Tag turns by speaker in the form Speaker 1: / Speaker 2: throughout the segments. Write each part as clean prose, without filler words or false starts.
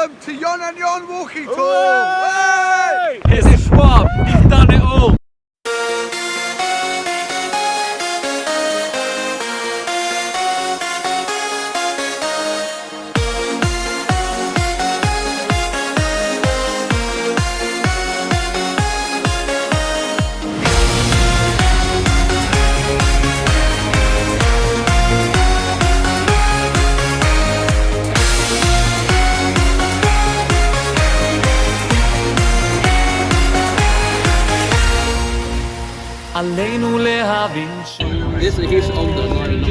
Speaker 1: welcome to Yon Yon walking tour.
Speaker 2: Here's the Schwab, he's done it all.
Speaker 3: This is his on the line.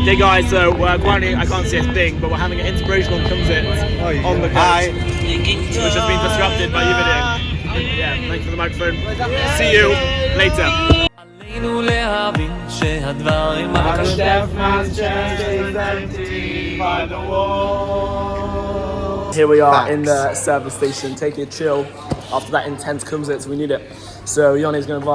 Speaker 2: Hey guys, so currently I can't see a thing, but we're having an inspirational concert on the coast, which has been disrupted by you video. Yeah, thanks for the microphone. See you later. Here we are in the service station, taking a chill after that intense concert, so we need it. So Yanni's going to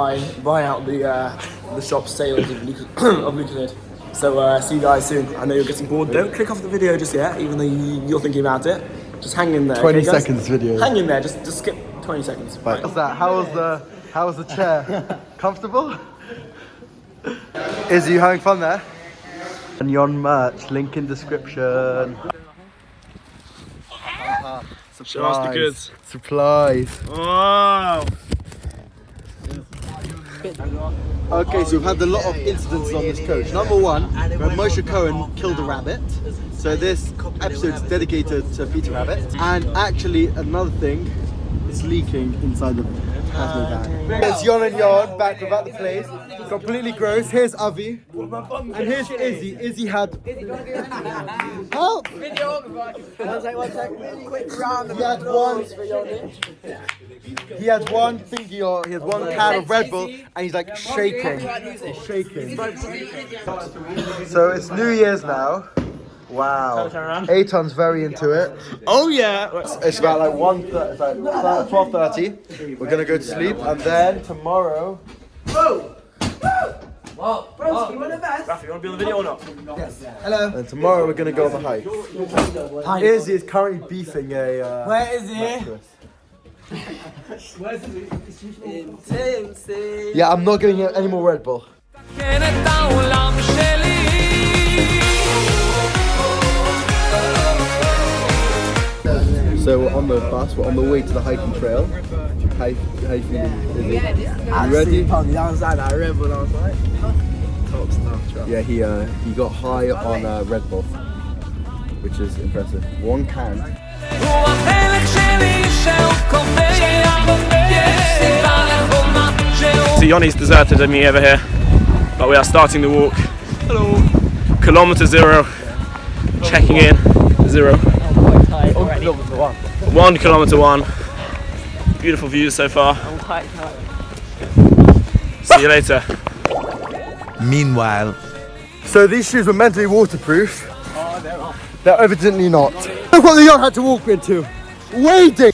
Speaker 2: buy out the shop's sales of Lucasade. So see you guys soon. I know you're getting bored. Don't click off the video just yet, even though you're thinking about it. Just hang in there.
Speaker 1: 20 seconds video.
Speaker 2: Hang in there. Just skip 20 seconds.
Speaker 1: Right. How's that? How was the chair? Comfortable? Is you having fun there? And Yon merch, link in description.
Speaker 2: Show us the goods.
Speaker 1: Supplies.
Speaker 2: Wow.
Speaker 1: Okay, so we've had a lot of incidents on this coach. Number one, when Moshe Cohen killed a rabbit. So this episode is dedicated to Peter Rabbit. And actually, another thing, it's leaking inside the Hasmo bag. Here's Yon Yon back without the place. Completely gross. Here's Avi. And here's Izzy. Izzy had... Help! One second. Quick round. He had one thingy, or he had one can of Red Bull, and he's like shaking. He's shaking. So it's New Year's now. Wow. Aiton's very into it.
Speaker 2: Oh yeah.
Speaker 1: It's about like 1:30, it's like 12:30. We're gonna go to sleep, and then tomorrow.
Speaker 2: Rafi, you want to be on the video or not?
Speaker 1: Yes. Hello. And tomorrow we're gonna go on the hike. Izzy is currently beefing a.
Speaker 3: Where is he?
Speaker 1: Yeah, I'm not giving him any more Red Bull. So we're on the bus, we're on the way to the hiking trail. How you feeling? You ready? Yeah, he got high on Red Bull, which is impressive. One can.
Speaker 2: So Yanni's deserted me over here, but we are starting the walk. Hello. Kilometer 0. Checking in. 0. 1 kilometer 1. Beautiful views so far. See you later.
Speaker 4: Meanwhile.
Speaker 1: So these shoes were meant to be waterproof. They're evidently not. Look what the yacht had to walk into. Wading!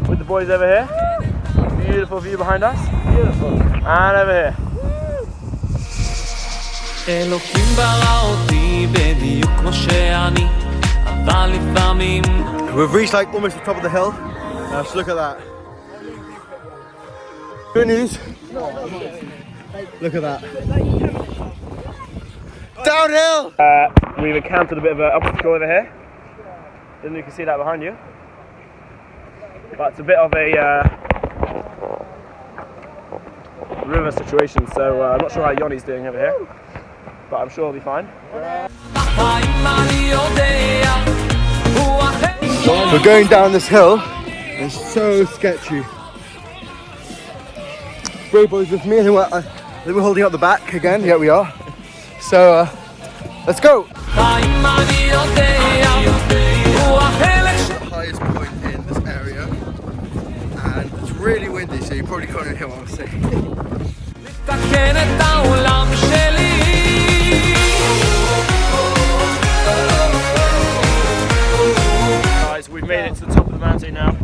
Speaker 2: With the boys over here. Beautiful view behind us. Beautiful. And over here.
Speaker 1: We've reached like almost the top of the hill. Now just look at that. Good news. Look at that. Downhill!
Speaker 2: We've encountered a bit of an obstacle over here. Then you can see that behind you. But it's a bit of a river situation, so I'm not sure how Yanni's doing over here. But I'm sure he'll be fine.
Speaker 1: We're going down this hill. It's so sketchy. Bro boys with me, and we're holding up the back again. Here we are. So let's go. The highest point in this area, and it's really windy, so you probably can't hear what I'm saying.
Speaker 2: Guys, we've made it to the top of the mountain now.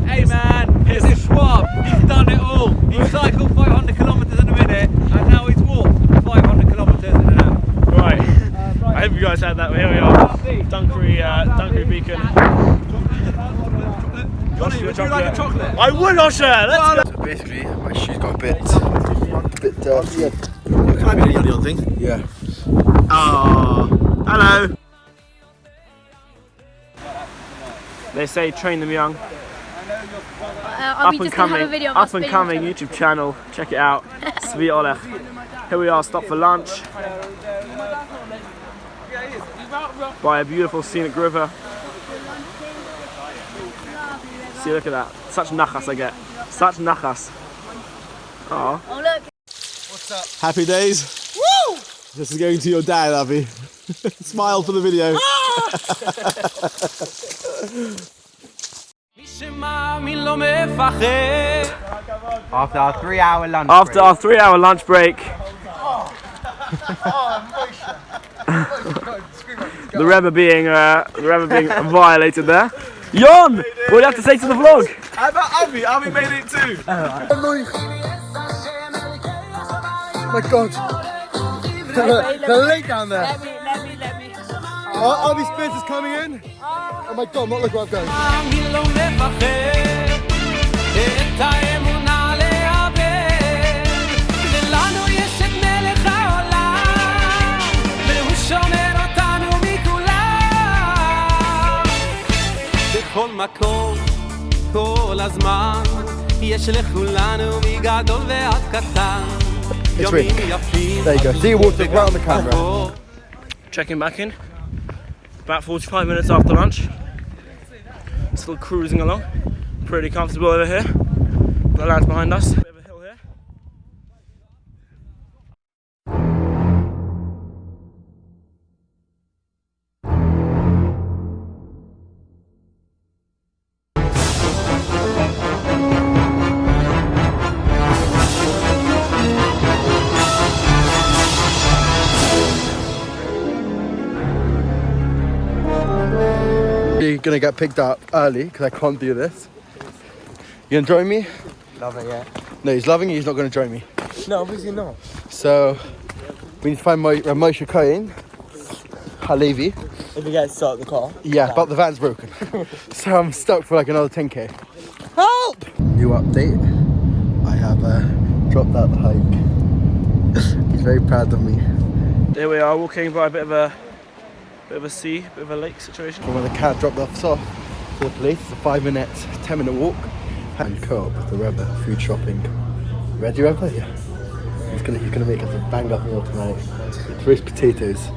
Speaker 2: Hey man, here's the Schwab. He's done it all. He cycled 500 kilometers in a minute, and now he's walked 500 kilometers in an hour. Right. I hope you guys had that. Here we are, Dunkery Beacon.
Speaker 3: Johnny, would you like a chocolate?
Speaker 2: I would, Osher. Let's go.
Speaker 1: So basically, my shoes got a bit dirty. Can I be the Yon thing? Yeah.
Speaker 2: Oh, hello. They say train them young. Up and coming YouTube channel. Check it out. Svi Oleg. Here we are, stopped for lunch by a beautiful scenic river. See, look at that. Such nachas I get. Such nachas. Oh,
Speaker 4: look.
Speaker 1: What's up? Happy days? Woo! This is going to your dad, Abby. Smile for the video.
Speaker 5: After our 3-hour lunch
Speaker 2: after our 3-hour lunch break, the Rebbe being violated there. Yon, what do you have to say to the vlog?
Speaker 3: How about Abby? Abby made it too.
Speaker 1: Oh my god. The lake down there.
Speaker 4: Let me.
Speaker 1: Abby Spears is coming in. Oh my god, not looking where I'm going.
Speaker 6: בכל מקום, כל הזמן, יש לכולנו מגדול ועד קטן. ימים יפים.
Speaker 1: There you go. See water right on the camera.
Speaker 2: Checking back in. About 45 minutes after lunch. Still cruising along. Pretty comfortable over here. The land's behind us. Bit of a hill here.
Speaker 1: You're gonna get picked up early because I can't do this. You gonna join me?
Speaker 5: Loving it.
Speaker 1: No, he's loving it, he's not gonna join me.
Speaker 5: No, obviously not.
Speaker 1: So we need to find Moshe Cohen, Halevi.
Speaker 5: If you get start the car.
Speaker 1: Yeah, but the van's broken. So I'm stuck for like another 10k. Help! New update. I have dropped out the hike. He's very proud of me.
Speaker 2: There we are, walking by a bit of a sea, bit of a lake situation.
Speaker 1: From where the cab dropped us off to the police, it's a 5-minute, 10-minute walk. And co-op with the Rebbe, food shopping. Ready, Rebbe? Yeah. He's gonna make us a bang-up meal tonight with roast potatoes.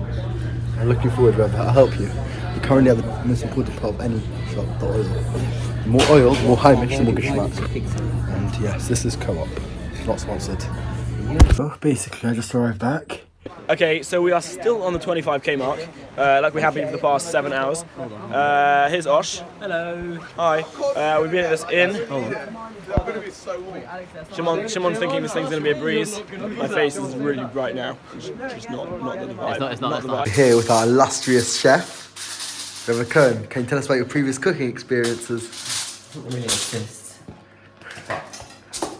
Speaker 1: I'm looking forward, Rebbe. I'll help you. We currently have the most important part of any shop, the oil. The more oil, the more Heimish, the more geschmack. And yes, this is co-op, not sponsored. So basically, I just arrived back.
Speaker 2: Okay, so we are still on the 25k mark, like we have been for the past 7 hours. Here's Osh. Hello. Hi. We've been at this inn. Shimon's thinking this thing's going to be a breeze. My face is really bright now. It's just not the vibe. It's not the vibe.
Speaker 1: We're here with our illustrious chef, Rebbe Cohen. Can you tell us about your previous cooking experiences?
Speaker 5: Not really exist. I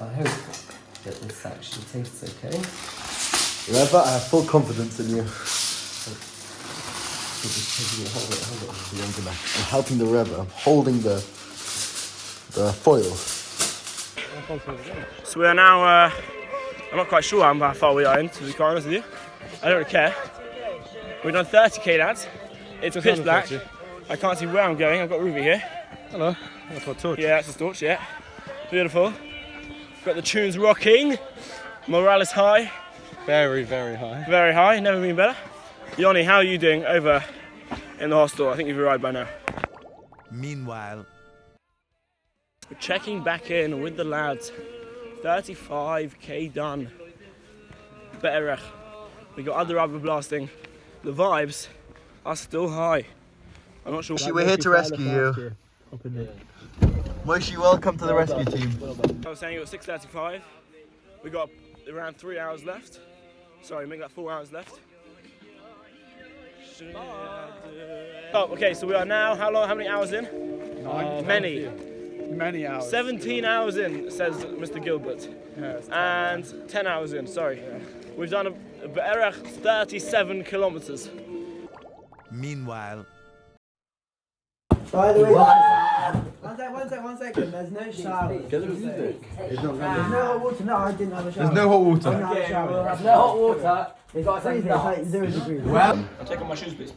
Speaker 5: hope that this actually tastes okay.
Speaker 1: Rebbe, I have full confidence in you.
Speaker 5: Hold it.
Speaker 1: I'm helping the Rebbe. I'm holding the foil.
Speaker 2: So we are now, I'm not quite sure how far we are in, to be quite honest with you. I don't really care. We've done 30k, lads. It's pitch black. I can't see where I'm going. I've got Ruby here.
Speaker 3: Hello. That's what torch.
Speaker 2: Yeah, that's a torch, yeah. Beautiful. Got the tunes rocking. Morale is high.
Speaker 3: Very, very high.
Speaker 2: Very high, never been better. Yoni, how are you doing over in the hostel? I think you've arrived by now.
Speaker 7: Meanwhile,
Speaker 2: We're checking back in with the lads. 35k done. Be'erech. We got other rubber blasting. The vibes are still high. I'm not sure.
Speaker 1: We're here to rescue you. Moshi, welcome to the rescue team.
Speaker 2: I was saying it was 6:35. We got around 3 hours left. Sorry, make that 4 hours left. Oh, okay, so we are now, how many hours in? Many
Speaker 3: hours.
Speaker 2: 17 hours in, says Mr. Gilbert.
Speaker 3: Yes.
Speaker 2: And 10 hours in, sorry. We've done a 37 kilometers.
Speaker 7: Meanwhile.
Speaker 4: By the way, one second. There's no shower. There's no hot water. No, I didn't have a shower.
Speaker 1: There's no hot water.
Speaker 4: I didn't have a shower.
Speaker 5: No hot water. It's got
Speaker 4: Freezing, it's like 0 degrees.
Speaker 2: I'm taking off my shoes, please.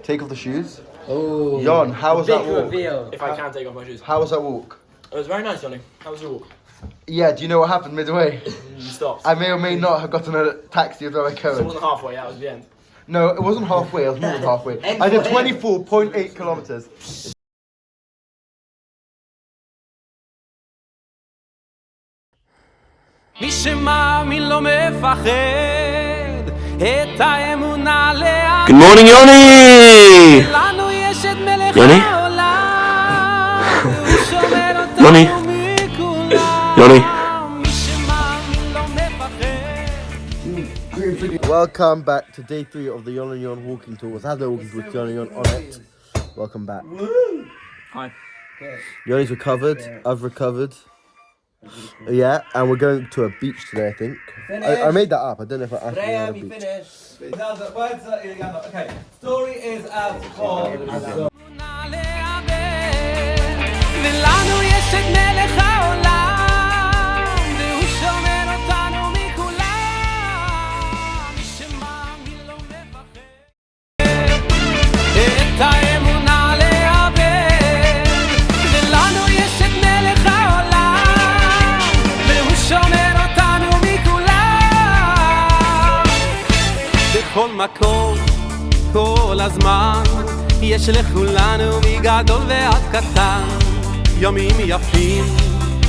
Speaker 1: Take off the shoes.
Speaker 5: Oh.
Speaker 1: Yon, how was that
Speaker 5: Big
Speaker 1: walk?
Speaker 5: reveal.
Speaker 2: If I can take off my shoes.
Speaker 1: How was that walk?
Speaker 2: It was very nice, Johnny. How was your walk?
Speaker 1: Yeah, do you know what happened midway?
Speaker 2: You stopped.
Speaker 1: I may or may not have gotten a taxi with my
Speaker 2: So it
Speaker 1: Cohen.
Speaker 2: wasn't halfway, that was the end.
Speaker 1: No, it wasn't halfway, it was more than halfway. I did 24.8 kilometers.
Speaker 6: מי שמאמין לא מפחד, את האמונה להאמין.
Speaker 2: Good morning, Yoni!
Speaker 6: לנו יש את מלך
Speaker 2: יוני?
Speaker 6: העולם, הוא שומר
Speaker 2: יוני?
Speaker 6: אותנו מכולם.
Speaker 2: יוני?
Speaker 6: מי שמאמין לא מפחד.
Speaker 1: Welcome back to day 3 of the Yon Yon walking tour. With Hadley walking tour with Yon Yon on it. Welcome back.
Speaker 2: Hi.
Speaker 1: Yoni's recovered, I've recovered. Yeah, and we're going to a beach today, I think. I made that up, I don't know if I actually had a beach.
Speaker 3: Okay, story is as follows.
Speaker 6: ולנו יש את מלך העולם, והוא שומר אותנו מכולם. מי שמאמין לא מפחד, את האמונה לאבד. ולנו יש את מלך העולם, והוא שומר אותנו מכולם. בכל מקום, כל הזמן, יש לכולנו מגדול ועד קטן, ימים יפים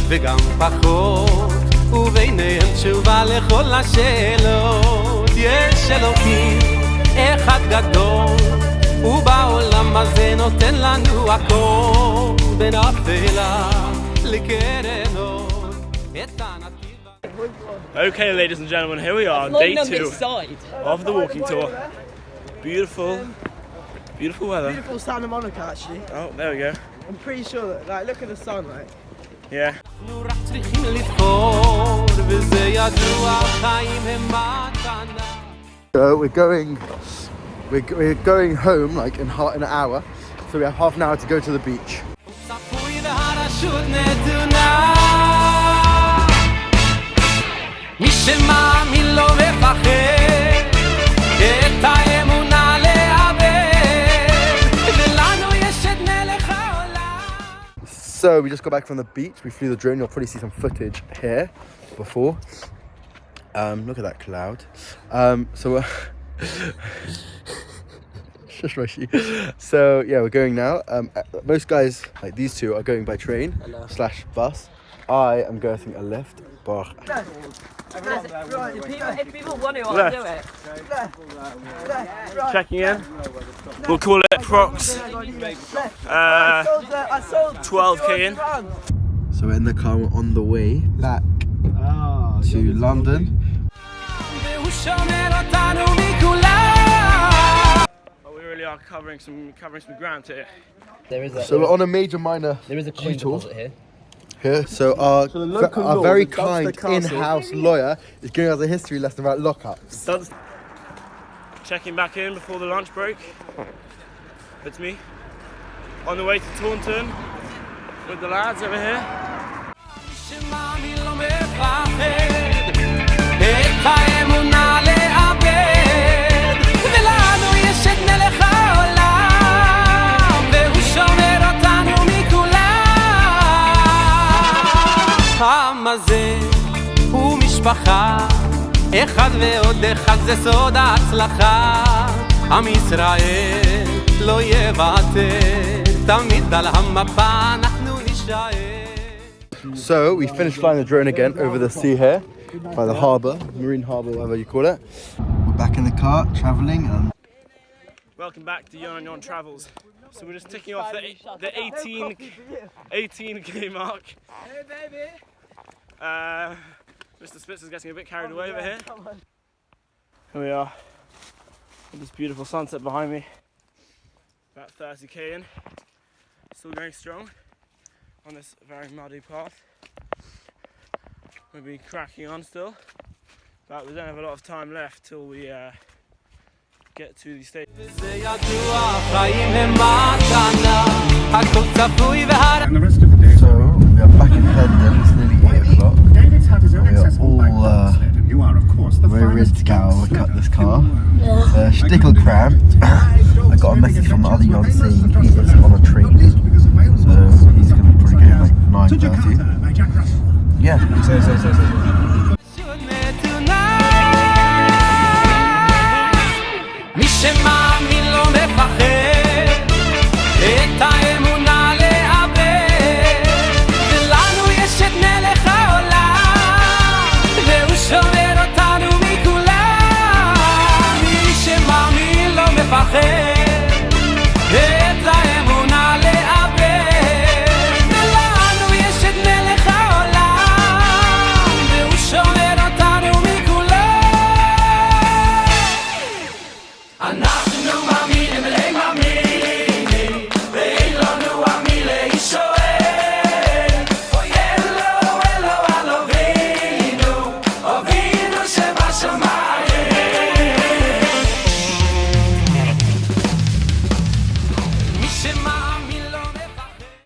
Speaker 6: וגם פחות, וביניהם תשובה לכל השאלות. יש אלוקים אחד גדול, ובעולם הזה נותן לנו הכל, בין אפלה לקרנות את הנתיב.
Speaker 2: Okay, ladies and gentlemen, here we are, day 2 of the walking tour. Beautiful weather.
Speaker 4: Beautiful Santa Monica, actually.
Speaker 2: Oh, there we go.
Speaker 4: I'm pretty sure that, like, look at the sun, right?
Speaker 2: Yeah.
Speaker 6: אנחנו רק צריכים לבחור, וזה ידוע, חיים הם מתנה.
Speaker 1: So we're going home like in an hour. So we have half an hour to go to the beach.
Speaker 6: צפוי והרשות נתונה, מי שמאמין לא מפחד, את האמונה לאבד, ולנו יש את מלך העולם.
Speaker 1: So we just got back from the beach. We flew the drone. You'll probably see some footage here before. Look at that cloud. Shush, Roshi. So yeah, we're going now. Most guys, like these two, are going by train / bus. I am going a lift.
Speaker 8: If people want to, I'll do it.
Speaker 2: Checking in. We'll call it prox 12k in.
Speaker 1: So we're in the car. We're on the way back to London.
Speaker 6: והוא שומר אותנו מכולם.
Speaker 2: We really are covering some ground here.
Speaker 1: So we're on a major minor
Speaker 5: There is a coin
Speaker 1: tour
Speaker 5: deposit here.
Speaker 1: here. So our
Speaker 2: local
Speaker 1: very
Speaker 2: lord, the
Speaker 1: kind
Speaker 2: Dumpster Castle.
Speaker 1: in-house lawyer is giving us a history lesson about lockups.
Speaker 2: Checking back in before the lunch break. It's me. On the way to Taunton with the lads over here.
Speaker 6: מי שמאמין לא מפחד, את האמונה לאבד, ולנו יש את מלך העולם, והוא שומר אותנו מכולם. העם הזה הוא משפחה, אחד ועוד אחד זה סוד ההצלחה. עם ישראל לא יוותר, תמיד על המפה אנחנו נשאר.
Speaker 1: So we finished flying the drone again over the sea here by the harbour, marine harbour, whatever you call it. We're back in the car, travelling, and
Speaker 2: Welcome back to Yon Yon Travels. So we're just ticking off the 18k mark.
Speaker 4: Hey, baby.
Speaker 2: Mr. Spitzer's getting a bit carried away over here. Here we are, with this beautiful sunset behind me. About 30k in, still going strong on this very muddy path. We'll be cracking on still, but we don't have a lot of time left till we get to the stage.
Speaker 9: And the rest of the day.
Speaker 1: So we are back in London. It's nearly 8 o'clock.
Speaker 9: David's had his own
Speaker 1: We are
Speaker 9: accessible
Speaker 1: all
Speaker 9: bike sled, and you are, of course, the
Speaker 1: we're ready
Speaker 9: finest
Speaker 1: to go.
Speaker 9: bike
Speaker 1: We cut this
Speaker 9: sled
Speaker 1: car.
Speaker 9: in the world.
Speaker 1: Stickle cramped. I got a message from the other Yon saying he is on a train, so he's going to probably get like 9:30. Yeah.
Speaker 6: מי שמע